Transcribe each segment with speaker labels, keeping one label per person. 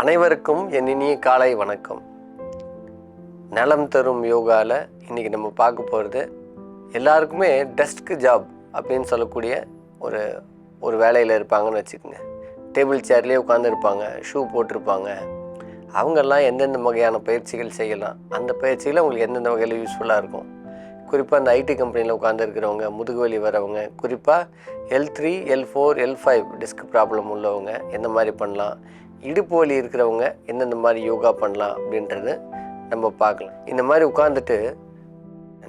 Speaker 1: அனைவருக்கும் என் இனிய காலை வணக்கம். நலம் தரும் யோகாவில் இன்றைக்கி நம்ம பார்க்க போகிறது, எல்லாருக்குமே டெஸ்க் ஜாப் அப்படின்னு சொல்லக்கூடிய ஒரு வேலையில் இருப்பாங்கன்னு வச்சுக்கோங்க. டேபிள் சேர்லேயே உட்காந்துருப்பாங்க, ஷூ போட்டிருப்பாங்க. அவங்கெல்லாம் எந்தெந்த வகையான பயிற்சிகள் செய்யலாம், அந்த பயிற்சியில் அவங்களுக்கு எந்தெந்த வகையில் யூஸ்ஃபுல்லாக இருக்கும். குறிப்பாக அந்த ஐடி கம்பெனியில் உட்காந்துருக்கிறவங்க, முதுகுவலி வரவங்க, குறிப்பாக L3, L4, L5 disc problem உள்ளவங்க எந்த மாதிரி பண்ணலாம், இடுப்பு வலி இருக்கிறவங்க எந்தெந்த மாதிரி யோகா பண்ணலாம் அப்படின்றது நம்ம பார்க்கலாம். இந்த மாதிரி உட்காந்துட்டு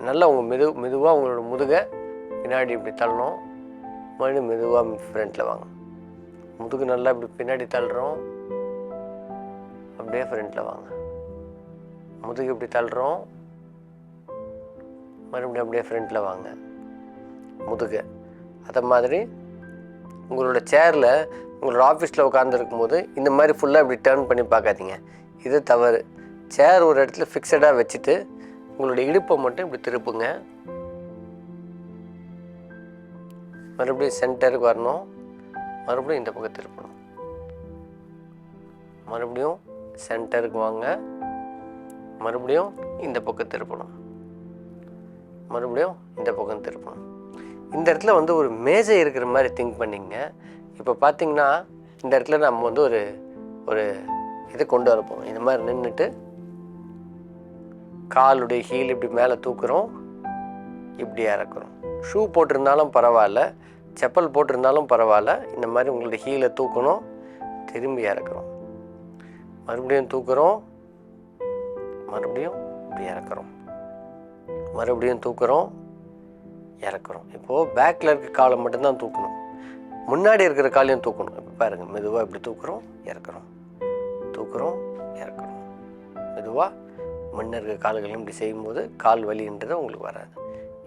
Speaker 1: நல்லா உங்கள் மெதுவாக உங்களோட முதுகை பின்னாடி இப்படி தள்ளணும். மறுபடியும் மெதுவாக ஃப்ரண்ட்டில் வாங்க. முதுகு நல்லா இப்படி பின்னாடி தள்ளுறோம், அப்படியே ஃப்ரண்ட்டில் வாங்க. முதுகு இப்படி தள்ளுறோம், மறுபடியும் அப்படியே ஃப்ரண்ட்டில் வாங்க. முதுகை அதை மாதிரி உங்களோட சேரில் உங்களோட ஆஃபீஸில் உட்காந்துருக்கும் போது இந்த மாதிரி ஃபுல்லாக இப்படி டர்ன் பண்ணி பார்க்காதீங்க. இது தவறு. சேர் ஒரு இடத்துல ஃபிக்ஸடாக வச்சுட்டு உங்களோட இடுப்பை மட்டும் இப்படி திருப்புங்க. மறுபடியும் சென்டருக்கு வரணும், மறுபடியும் இந்த பக்கம் திருப்பணும். மறுபடியும் சென்டருக்கு வாங்க, மறுபடியும் இந்த பக்கம் திருப்பணும், மறுபடியும் இந்த பக்கம் திருப்பணும். இந்த இடத்துல ஒரு மேஜை இருக்கிற மாதிரி திங்க் பண்ணிங்க. இப்போ பார்த்தீங்கன்னா இந்த இடத்துல நம்ம ஒரு இதை கொண்டு வரப்போம். இந்த மாதிரி நின்றுட்டு காலுடைய ஹீல் இப்படி மேலே தூக்குறோம், இப்படி இறக்குறோம். ஷூ போட்டிருந்தாலும் பரவாயில்ல, செப்பல் போட்டிருந்தாலும் பரவாயில்ல. இந்த மாதிரி உங்களுடைய ஹீலை தூக்கணும், திரும்பி இறக்குறோம், மறுபடியும் தூக்குறோம், மறுபடியும் இப்படி இறக்குறோம், மறுபடியும் தூக்குறோம், இறக்குறோம். இப்போது பேக்கில் இருக்க காலை மட்டும்தான் தூக்கணும், முன்னாடி இருக்கிற காலையும் தூக்கணும். இப்போ பாருங்கள், மெதுவாக இப்படி தூக்குறோம், இறக்குறோம், தூக்குறோம், இறக்குறோம். மெதுவாக முன்ன இருக்கிற கால்களையும் இப்படி செய்யும்போது கால் வலின்றது உங்களுக்கு வராது.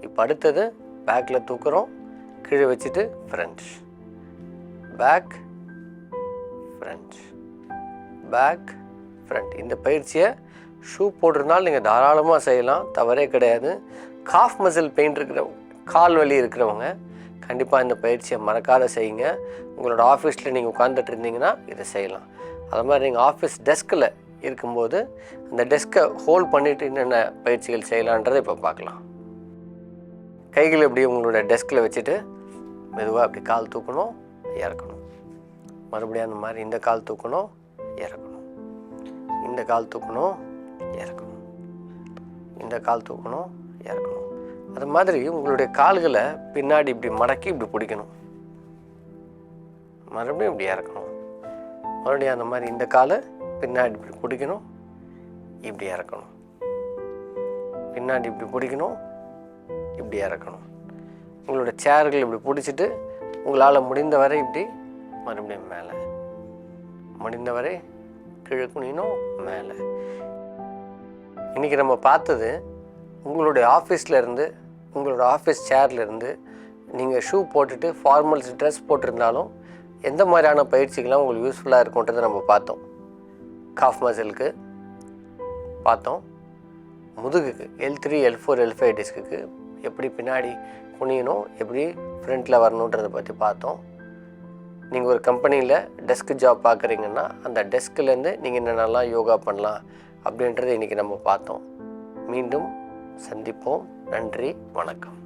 Speaker 1: இப்போ அடுத்தது பேக்கில் தூக்குறோம், கீழே வச்சுட்டு front, back, front, back, front. இந்த பயிற்சியை ஷூ போட்டிருந்தாலும் நீங்கள் தாராளமாக செய்யலாம், தவறே கிடையாது. காஃப் மசில் பெயின் இருக்கிறவங்க, கால் வலி இருக்கிறவங்க கண்டிப்பாக இந்த பயிற்சியை மறக்காத செய்யுங்க. உங்களோட ஆஃபீஸில் நீங்கள் உட்காந்துட்டு இருந்தீங்கன்னா இதை செய்யலாம். அது மாதிரி நீங்கள் ஆஃபீஸ் டெஸ்கில் இருக்கும்போது அந்த டெஸ்க்கை ஹோல்ட் பண்ணிவிட்டு என்னென்ன பயிற்சிகள் செய்யலான்றதை இப்போ பார்க்கலாம். கைகள் எப்படி உங்களோட டெஸ்கில் வச்சுட்டு மெதுவாக அப்படி கால் தூக்கணும், இறக்கணும். மறுபடியும் அந்த மாதிரி இந்த கால் தூக்கணும், இறக்கணும், இந்த கால் தூக்கணும், இறக்கணும், இந்த கால் தூக்கணும், இறக்கணும். அது மாதிரி உங்களுடைய கால்களை பின்னாடி இப்படி மடக்கி இப்படி பிடிக்கணும், மறுபடியும் இப்படி இறக்கணும், மறுபடியும் அந்த மாதிரி இந்த காலை பின்னாடி இப்படி பிடிக்கணும், இப்படி இறக்கணும், பின்னாடி இப்படி பிடிக்கணும், இப்படி இறக்கணும். உங்களோட சேர்கள் இப்படி பிடிச்சிட்டு உங்களால் முடிந்தவரை இப்படி மறுபடியும் மேலே, முடிந்தவரை கீழே குனியணும், மேலே. இன்றைக்கி நம்ம பார்த்தது உங்களுடைய ஆஃபீஸ்லேருந்து, உங்களோட ஆஃபீஸ் சேர்லேருந்து நீங்கள் ஷூ போட்டுட்டு ஃபார்மல்ஸ் ட்ரெஸ் போட்டிருந்தாலும் எந்த மாதிரியான பயிற்சிகள்லாம் உங்களுக்கு யூஸ்ஃபுல்லாக இருக்குன்றதை நம்ம பார்த்தோம். காஃப் மசிலுக்கு பார்த்தோம், முதுகுக்கு L3, L4, L5 டிஸ்க்கு எப்படி பின்னாடி குனியணும், எப்படி ஃப்ரண்ட்டில் வரணுன்றதை பற்றி பார்த்தோம். நீங்கள் ஒரு கம்பெனியில் டெஸ்க் ஜாப் பார்க்குறீங்கன்னா அந்த டெஸ்க்லேருந்து நீங்கள் என்னென்னலாம் யோகா பண்ணலாம் அப்படின்றத இன்றைக்கி நம்ம பார்த்தோம். மீண்டும் சந்திப்போம். நன்றி, வணக்கம்.